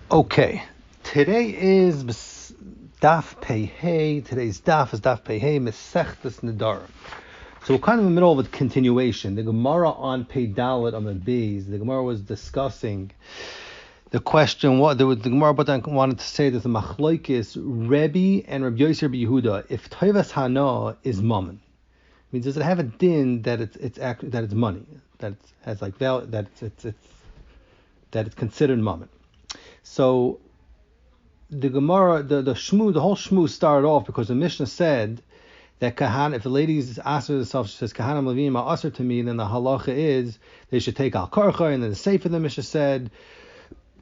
Okay, today is Daf Pei. Today's Daf is Daf Pei, Mesechtes Nedarim. So we're kind of in the middle of a continuation. The Gemara on Pei Dalet on the Beis, the Gemara was discussing the question. The Gemara wanted to say that the Machlokes Rebbe and Rabbi Yosef Yehuda, if Toivas Hana is mammon, I mean, does it have a din that it's money, that it has like value, that it's considered mammon? So the Gemara, the whole shmu started off because the Mishnah said that kahana, if a lady's asking herself, she says kahana levim are asr to me, then the halacha is they should take al karcha, and then the sefer the Mishnah said,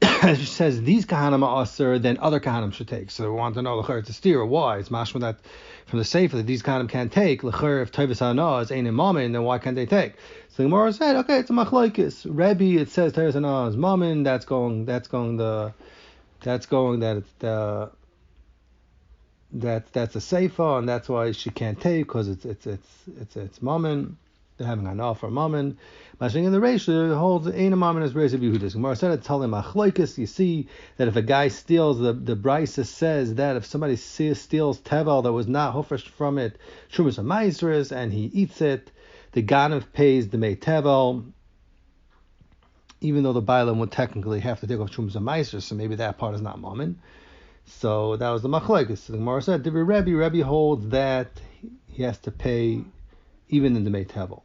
she says these kahana are asr, then other kahana should take. So we want to know l'chayr to steer why it's mashma that from the sefer that these kahana can't take l'chayr if tovas hana is ain't mammon, then why can't they take? So the Gemara said, okay, it's a machlokes. Rebbe, it says tovas hana is mammon. That's going that it's that's a seifa, and that's why she can't take, because it's mammon. They're having an offer mammon. Mashing in the ratio holds ain't a mammon as raised of Yehudas. Gemara said it's telling machlokes. You see that if a guy steals, the Brisa says that if somebody steals tevel that was not hofresh from it, shumas and maisris, and he eats it, the ganav pays the mei tevel, even though the bailam would technically have to take off shumas and maisris, so maybe that part is not mammon. So that was the machlokes. So the Gemara said, Rebbe holds that he has to pay even in the mei tevel.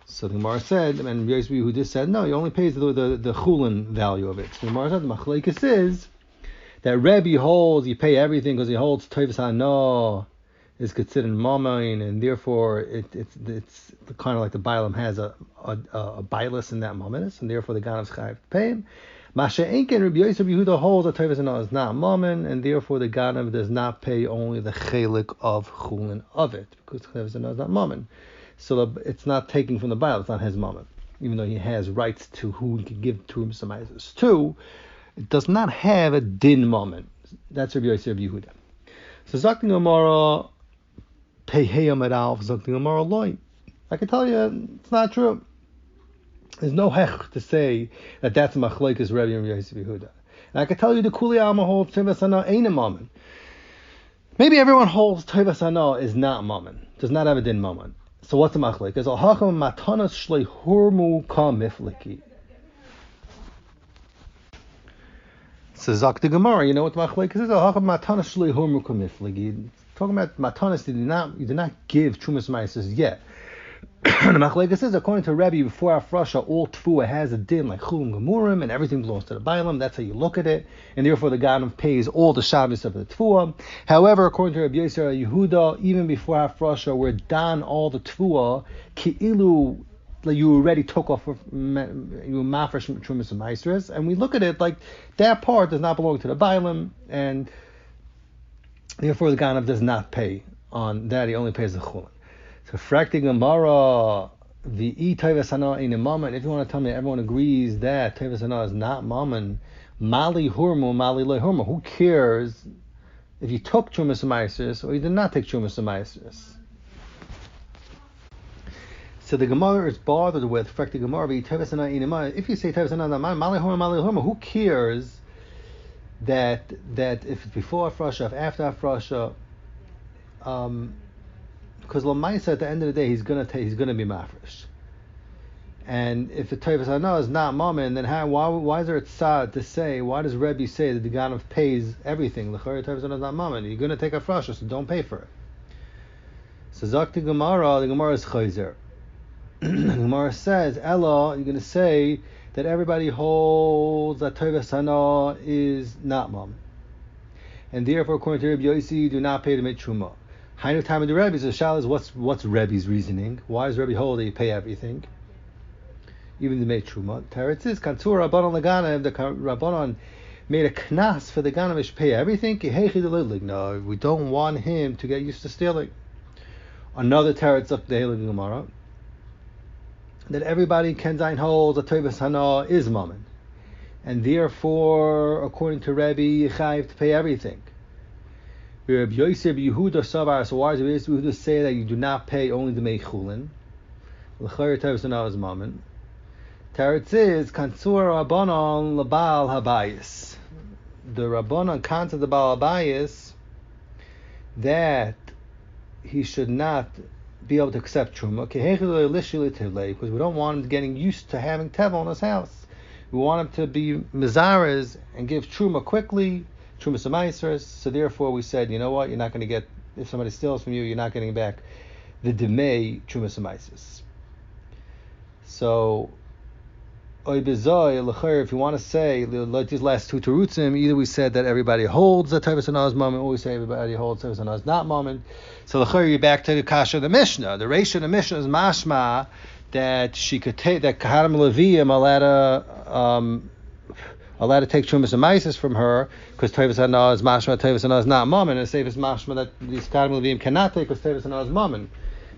So the Gemara said, and Yosef who just said, no, he only pays the chulin value of it. So the Gemara said, the machlokes is that Rebbe holds you pay everything because he holds tovas hana is considered mammon, and therefore it's kind of like the bailam has a bailus in that mammon, and therefore the ganav's chayav to pay him. Masha Enken Rabbi Yosef Yehuda holds that tovas hana is not mammon, and therefore the ganav does not pay only the chelik of chulin of it, because tovas hana is not mammon. So it's not taking from the bail, it's not his mammon, even though he has rights to who he can give to him some isis. Two, it does not have a din mammon. That's Rabbi Yosef Yehuda. So Zakti Gemara Pehei Amar Alf, Zakti Gemara Loi. I can tell you it's not true. There's no hech to say that that's machlokes Rebbe and Yosef Yehuda. And I can tell you the Kuli Alma holds tovas hana ain't a mammon. Maybe everyone holds tovas hana is not mammon, does not have a din mammon. So what's the machlokes? Al hacham matanas shlei hurmu ka mifliki. So Zakti Gemara, you know what the machlokes is? Al hacham matanas shlei hurmu ka mifliki. Talking about matanas, you did not give trumas ma'asos yet. The machlokes says, according to Rebbe, before Afrasha, all tefua has a din like chulim gemurim, and everything belongs to the bailam. That's how you look at it, and therefore the ganav pays all the shabbos of the tefua. However, according to Rabbi Yosef Yehuda, even before Afrasha, we're done all the tefua ki'ilu, like you already took off, you mafresh trumas and maestras, and we look at it like that part does not belong to the bailam, and therefore the ganav does not pay on that. He only pays the chulim. So frakti Gemara, the tovas hana in a mammon. If you want to tell me everyone agrees that tovas hana is not mammon, mali hurmu, mali loy hurmu. Who cares if you took trumas ma'asos or you did not take trumas ma'asos? So the Gemara is bothered with frakti Gemara, the tovas hana in a mammon. If you say tovas hana mali hurmu, mali loy hurmu, who cares that if it's before Afrasha, if after Afrasha? Because Lamaisa at the end of the day he's gonna be mafresh, and if the tovas hana is not mammon, then why is there a tzad to say? Why does Rebbe say that the ganav pays everything? The tovas hana is not mammon. You're gonna take a frasha, so don't pay for it. So Zakti Gemara, the Gemara is chayzer. The Gemara says, Ella, you're gonna say that everybody holds that tovas hana is not mammon, and therefore according to Rebbe Yossi, do not pay the mitzvah. Hainu time of the Rebbe, so the shal is what's Rebbe's reasoning? Why does Rebbe hold that you pay everything, even the mei truma? Teretz is kantur rabbanon leganav. The rabbanon made a knas for the ganav to pay everything. No, we don't want him to get used to stealing. Another teretz up the Heilig Gemara that everybody Kenzain holds that tovas hana is mammon, and therefore according to Rebbe you chayiv to pay everything. Rabbi Yosef Yehuda Savar, so why does Rabbi Yosef Yehuda say that you do not pay only the mei chulin? L'chayr tovas hana is mammon. Teretz is Kansur Rabbanon Labal Habayis. The Rabbanon counted the Baal Habayis that he should not be able to accept Truma, because we don't want him getting used to having Tevel in his house. We want him to be Mizares and give Truma quickly, Truma Samaisers. So therefore we said, you know what, you're not going to get, if somebody steals from you, you're not getting back the Demei Truma Samaisers. So if you want to say like these last two terutzim, either we said that everybody holds the Tevis Anah's moment, or we say everybody holds Tevis Anah's not moment. So you're back to the kasha of the Mishnah. The ratio of the Mishnah is mashma that she could take that Kahanim Leviim allowed to take Trumas and Maisis from her because Tevis Anah is mashma, Tevis Anah is not moment, and Sevis mashma that these Kahanim Leviim cannot take because Tevis Anah is moment.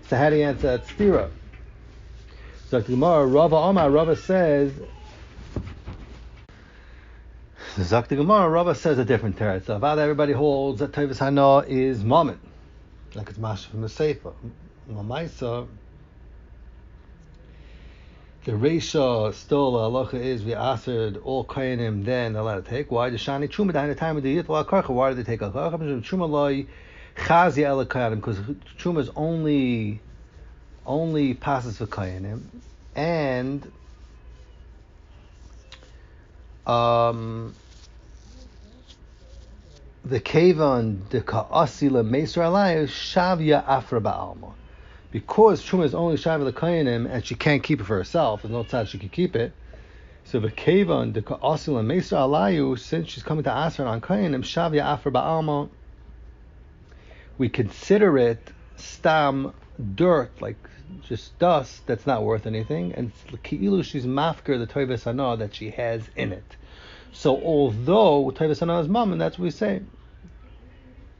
So how do you answer that stira? So the Gemara, Rava says, a different teretz. So about everybody holds that Tevis Hana is moment, like it's Masha from the Sefer. Mamaisa, the Reisha still halacha is we answered all koyanim then allowed to take. Why the Shani Truma the time of the Yitla Karcha? Why did they take a Karcha? Truma loy chazi el koyanim because Truma is only passes for koyanim, and the kevan the ka'asila meisra alayis shavya afra ba'alma, because Truma is only shavya the koyanim and she can't keep it for herself. There's no time she can keep it. So the kevan the ka'asila meisra alayis, since she's coming to asra on koyanim shavya afra ba'alma, we consider it stam dirt, like just dust that's not worth anything, and ki'ilu she's mafker the Tevis Hana that she has in it. So although Tevis Hana is mom, and that's what we say,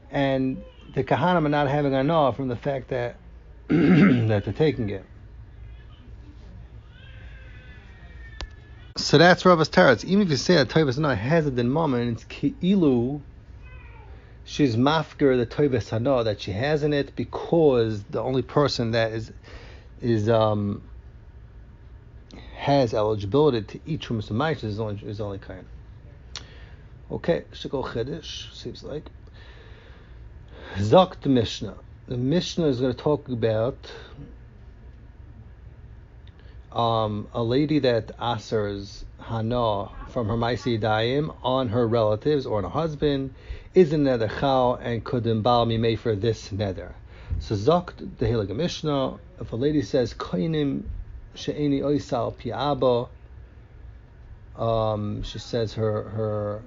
and the Kahanim are not having Hana from the fact that that they're taking it. So that's Rava's teretz. Even if you say that Tevis Hana has it in mom, and it's ki'ilu she's mafker the Tevis Hana that she has in it, because the only person that has eligibility to eat Trumas and Maish is only Kain. Okay, Shikol Chedesh seems like Zok the Mishnah. The Mishnah is going to talk about a lady that asers Hana from her Maisi Daim on her relatives or on her husband is a nether chal and couldn't bal me for this nether. So Zokt the Hilig Mishnah, if a lady says koinim she'eni oisal pi'aba, she says her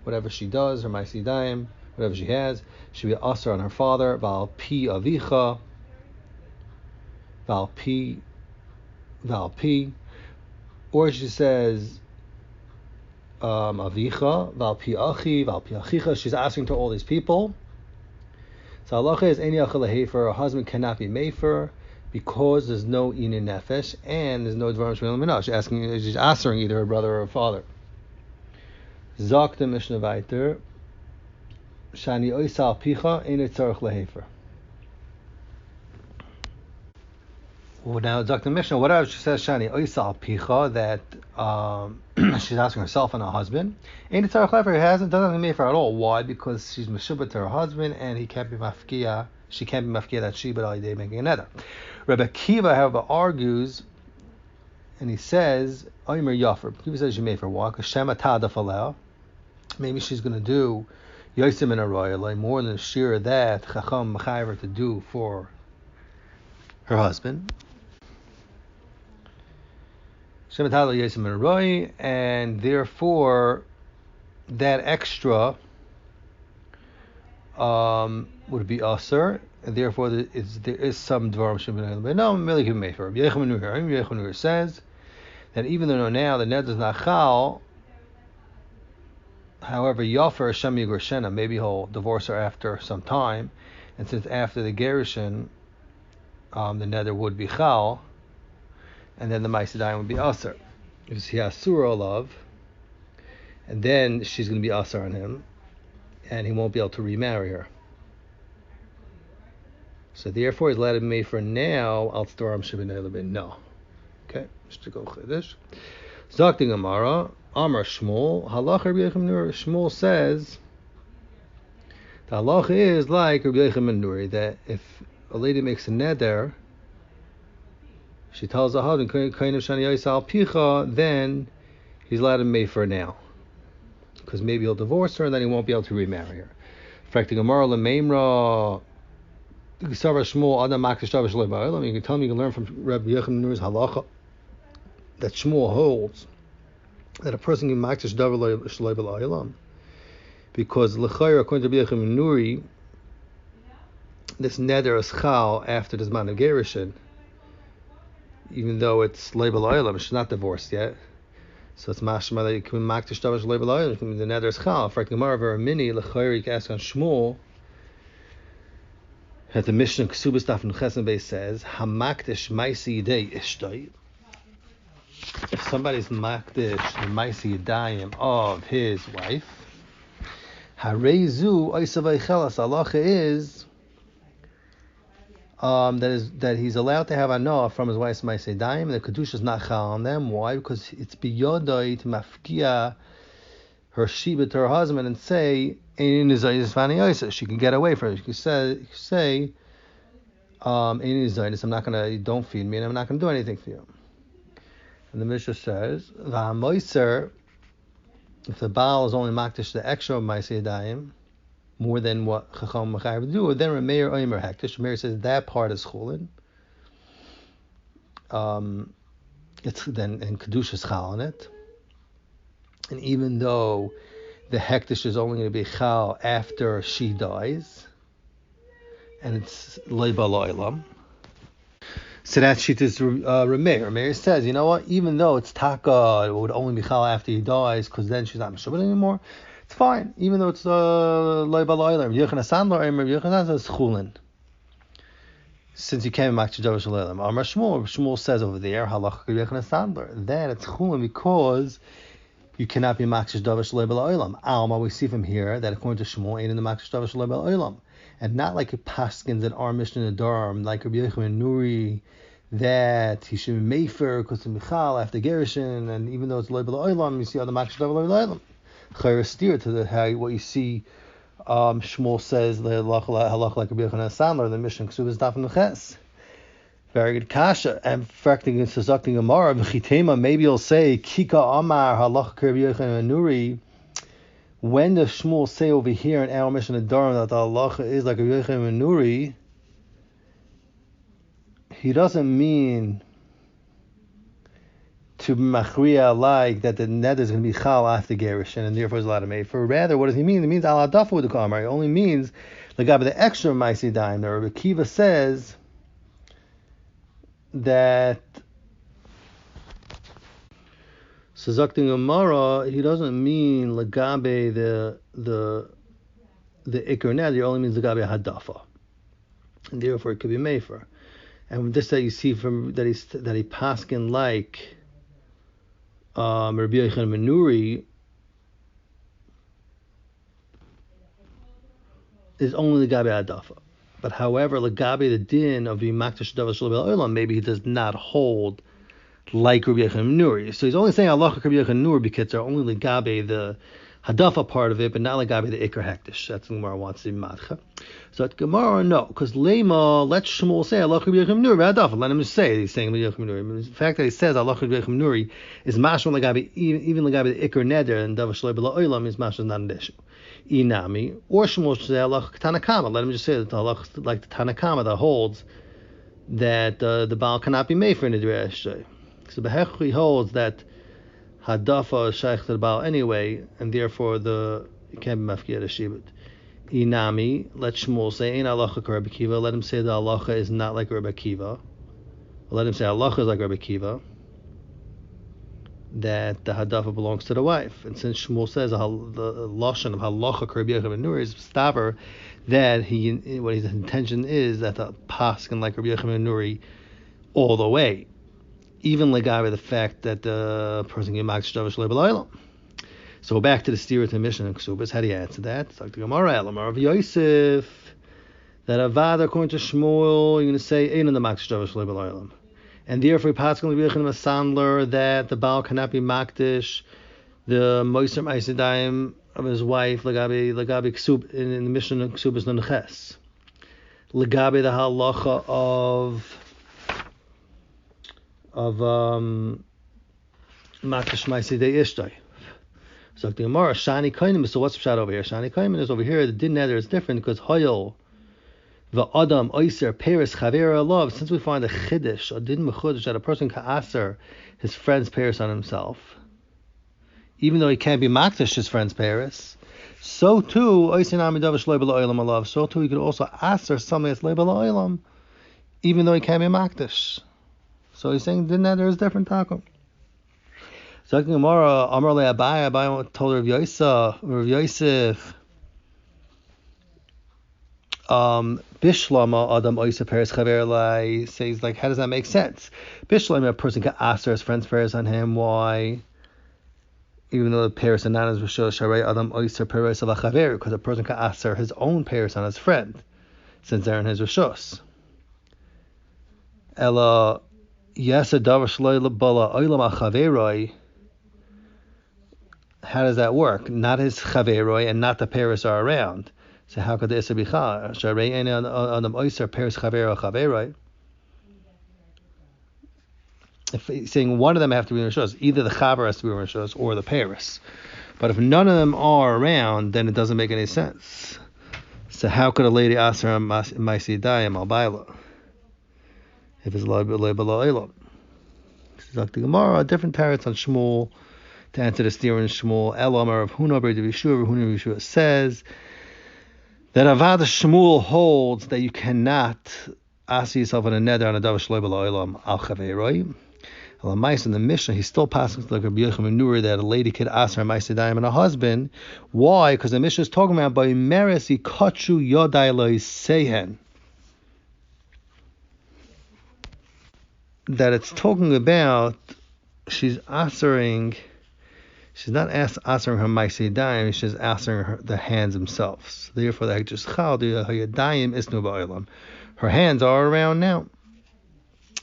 whatever she does, her ma'asidayim, whatever she has, she be aser on her father, val pi avicha, val pi, or she says avicha, val pi achicha, she's asking to all these people. So halacha is any achal hefer, a husband cannot be mefer because there's no inin nefesh and there's no dvarim shmeil minah. She's answering either her brother or her father. Zok the Mishnah weiter, shani oisal picha ein tzarich lehefer. Well, now Zok the Mishnah, whatever she says, shani oisal picha, that she's asking herself and her husband. Ein tzarich lehefer, doesn't mefer at all. Why? Because she's meshubah to her husband and he can't be mafkia. She can't be mafkia that she, but all day making another. Rabbi Kiva, however, argues, and he says, Omer Yafer. Kiva says you mefer. Why? Because Shema Tada Falel. Maybe she's going to do Yosim in a royal, like more than sheer that Chacham Machayer to do for her husband. Shema Tada Yosim in a royal, and therefore that extra would be aser, and therefore there is some dvarim shebinayim. But no, Melik Mefer. Yechon says that even though now the ned is not chal, however, Yafer Hashem Yigrashena, maybe he'll divorce her after some time, and since after the Gerushin, the nether would be chal, and then the Maisidayim would be aser. If he has surah love, and then she's going to be aser on him, and he won't be able to remarry her. So therefore, he's allowed to be made for now. Al Tzoram Shabbat no. Okay, Mr. Go Chiddush. Zakti Gemara, Amar Shmuel, Halach Rabbi Yochanan ben Nuri. Shmuel says the halach is like Rabbi Yochanan ben Nuri, that if a lady makes a neder, she tells her husband, "Kain of Shani Yisal Al Picha," then he's allowed to be made for now, because maybe he'll divorce her and then he won't be able to remarry her. Frakti Gemara lemeimra. You can tell me, you can learn from Rabbi Yochanan ben Nuri's halacha that Shmuel holds that a person can makdish davar shloi b'la'ilam, because l'chayr, according to Rabbi Yochanan ben Nuri, this neder is chal after the zman of gerushin, even though it's shloi b'la'ilam, she's not divorced yet. So it's mashma that you can makdish davar shloi b'la'ilam, the neder is chal. For Gemara v'Ramini, l'chayr, you can ask on Shmuel that the Mishnah Ksubas Daf Yomi says, Hamakdish Maisi Yidei Ishtoi. If somebody's makdish the Maisi Yidayim of his wife, Harezu Oisavay Chelas, halacha is that he's allowed to have anah from his wife's Maisi Yidayim, and the Kedusha is not chal on them. Why? Because it's biyodai to mafkia her shiba to her husband and say, she can get away from it. She can say, I'm not gonna, don't feed me, and I'm not gonna do anything for you. And the Mishnah says, if the Baal is only makdish the extra of Maaseh Yadayim, more than what Chacham Mechayev would do, then Rameir Oimer Hektish. Rameir says that part is chulin. It's then and Kedusha is chal on it. And even though the hektish is only going to be chal after she dies, and it's leiba lo'ilam. So that sheet is Rameir. Rameir says, you know what? Even though it's taka, it would only be chal after he dies, because then she's not meshubah anymore. It's fine, even though it's leiba lo'ilam. Yochanan Sandler, Yochanan says chulin, since he came back to Davar Shalom. Amar Shmuel says over there, halach Yochanan Sandler, that it's chulin because you cannot be makdish davar shaloi b'la'olam. Alma, we see from here that according to Shmuel, ain't in the makdish davar shaloi b'la'olam, and not like a paskins in our Mishnah Nedarim, like Rabbi Yochanan ben Nuri, that he should be mefer because of Michal after gerushin, and even though it's loi b'la'olam, you see other makdish davar b'la'olam. Chayr steer to the how what you see. Shmuel says the halach like Rabbi Yochanan Sandler, the Mishnah Ksubas Daf Yomi. Very good kasha. And fracting and suzakting Gemara, v'chitema, maybe you'll say Kika Amar halach Rabbi Yochanan ben Nuri. When does Shmuel say over here in our Mishnah Nedarim that the halacha is like Rabbi Yochanan ben Nuri? He doesn't mean to machriya like that the net is going to be chal after gerushin and therefore is allowed to make. For rather, what does he mean? It means al hadafa with the kamar. It only means the guy with the extra ma'aseh daim. Rabbi Akiva says that Sazakting Gemara, he doesn't mean legabe the ikar neder. He only means legabe hadafa, and therefore it could be mefer. And with this that you see from that he paskin like Rabbi Yochanan ben Nuri is only legabe hadafa. But however, legabe the din of being makdish davar shaloi b'la'olam, maybe he does not hold like Rabbi Yochanan ben Nuri. So he's only saying Allah Rabbi Yochanan ben Nuri because they're only legabe the hadafa part of it, but not legabe the ikar hektish. That's the Gemara wants to be madcha. So at Gemara, no, because lema, let Shmuel say Allah Rabbi Yochanan ben Nuri hadafa. Let him just say he's saying Rabbi Yochanan ben Nuri. The fact that he says Allah Rabbi Yochanan ben Nuri is mashma legabe even legabe the ikar neder and davar shaloi b'la'olam is mashma not an issue. Inami, or Shmuel should say Allah Tanakama. Let him just say that Allah like the Tanakama that holds that the Baal cannot be made for an Nidrei. So Behechri holds that Hadafa is shaykh to the Baal anyway, and therefore it can't be mafkir shibut. Inami, let Shmuel say ain't halacha like Rabbi Akiva. Let him say the halacha is not like Rabbi Akiva. Let him say halacha is like Rabbi Akiva, that the hadafa belongs to the wife. And since Shmuel says the lashon of halacha Rabbi Yochanan ben Nuri is staver, that what his intention is that the paskin like Rabbi Yochanan ben Nuri all the way, even legabe the fact that the person can makdish davar shaloi b'la'olam. So back to the steer to Mishnah and Ksubas. How do you answer that? It's like the Gemara, Elamar of Yosef, that Avada, according to Shmuel, you're going to say Ein in the Makdish Dava Shalei B'Olam. And therefore, Pascal Rebbe a Sandler that the Baal cannot be Makdish, the Moiser Maisidayim of his wife, Lagabi Ksub, in the mission of Ksubas Nuneches. Lagabi the halacha of Makdish Maisidei Ishtay. So the Gemara, Shani Kainim, so what's the shot over here? Shani Kainim is over here, the din nether is different because Hoyel, the Adam, Oyser, Paris, Chavera, love, since we find a Chiddush, a din mechudesh, that a person can aser his friend's Paris on himself, even though he can't be Makdish his friend's Paris, so too, Oyser Namidav Shloi B'Lo Olam Alav, so too he could also aser something that's Loi B'Lo Olam, even though he can't be Makdish. So he's saying din nether is different, Takum. So Gemara, Amar Le Abai told Rav Yosef, Bishlama Adam Oysa Paris Chaver Lai says, like, how does that make sense? Bishlama, a person can ask his friend's prayers on him. Why? Even though the Paris and not his Rishos Sharei Adam Oysa Paris of a Chaver, because a person can ask his own Paris on his friend, since they're in his Rishos. Ella Yasa Davar Shloi Bala Oilam Achaveroi. How does that work? Not his chaveroi and not the Paris are around. So how could the Issa be chal? Sharei ene adam oyser Paris chavero chaveroi. If he's saying one of them have to be in Rishos, either the chaver has to be in Rishos or the Paris. But if none of them are around, then it doesn't make any sense. So how could a lady ask her maisi dayim al baila if it's lo below elam? This is like the Gemara, different tarets on Shmuel. To answer the steer in Shmuel, Elamar of Huna Ber Yeshua, Huna Yeshua says that Avada Shmuel holds that you cannot ask yourself in a neder on a davar shloi b'lo olam al chaveroi. Elamais in the Mishnah, he still passes like Rabbi Yochanan Nuri that a lady could ask her ma'aseh dayim and a husband. Why? Because the Mishnah is talking about by merisi kachu yodai lo sehen. That it's talking about she's answering. She's not answering her ma'aseh dayim, she's answering her the hands themselves. Therefore, the hektish chal the hayadayim isnu ba'olam. Her hands are around now.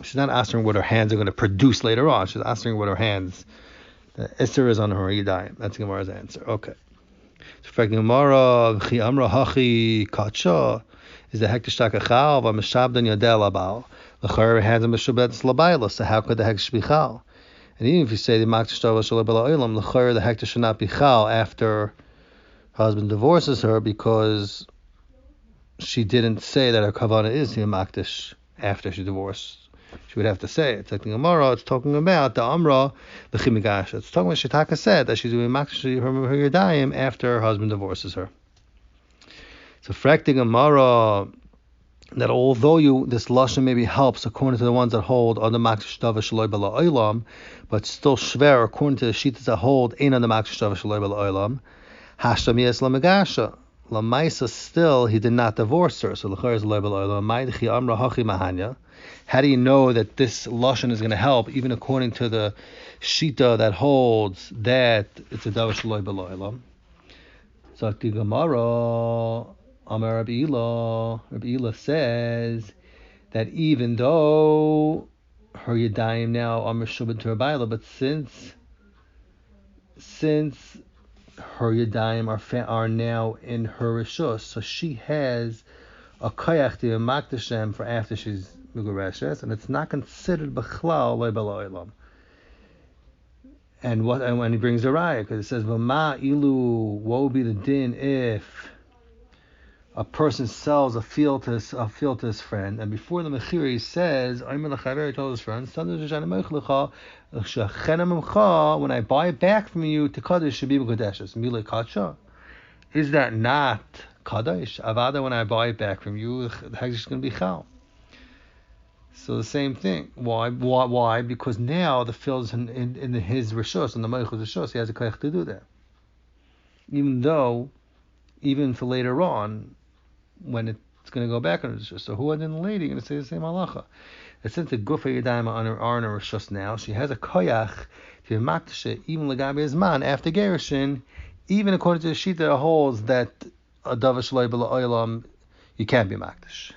She's not answering what her hands are going to produce later on. She's answering what her hands, the isser is on her yadayim. That's Gemara's answer. Okay. So for Gemara, chi amra hachi kacha is the hektish takachal v'mishabdan yadel abal. L'chayr hands are mishabed slabayla. So how could the hektish be chal? And even if you say the Makdish Dava Shalei B'Lo Olam, l'chayr the hektish should not be chal after her husband divorces her because she didn't say that her kavanah is the Makdish after she divorced. She would have to say it. It's like the Gemara, it's talking about the Amra, the Chimigash. It's talking about Shitaka said that she's doing Makdish her Yadayim after her husband divorces her. So frak the Gemara that although this lashon maybe helps according to the ones that hold on the Makdish Dava Shaloi B'Lo Olam, but still shver according to the shittas that hold ain't on the Makdish Dava Shaloi B'Lo Olam, Hashtam Yes Lamagasha. Lamaisa still he did not divorce her, so l'chayr is Shaloi B'Lo Olam. Ma'idchi Amra Hachi Mahanya. How do you know that this lashon is going to help, even according to the shita that holds that it's a Dava Shaloi B'Lo Olam? So the Gemara. Amar Rabbi Ila says that even though her yadayim now are meshubed to her baila, but since her yadayim are now in her rishus, so she has a koyach to makdashem for after she's migureshes, and it's not considered b'chlal lo b'lo olam. And when he brings a raya, because it says v'ma ilu, what would be the din if a person sells a field to his friend, and before the mechira he says, he told his friend, when I buy it back from you, to kaddish should be b'kodeshes. Milei kadsha. Is that not kaddish? Avada, when I buy it back from you, the hektish is going to be chal. So the same thing. Why? Because now the field is in his rishos, in the meichus rishos, he has a koyach to do that. Even for later on, when it's going to go back on the rishos. So who are the lady going to say the same halacha? That since the gufa yadayim are in her rishos now, she has a koyach to be makdashe, even legabe zman after gerushin, even according to the sheet that holds that a davar shaloi b'lo olam, you can't be makdish.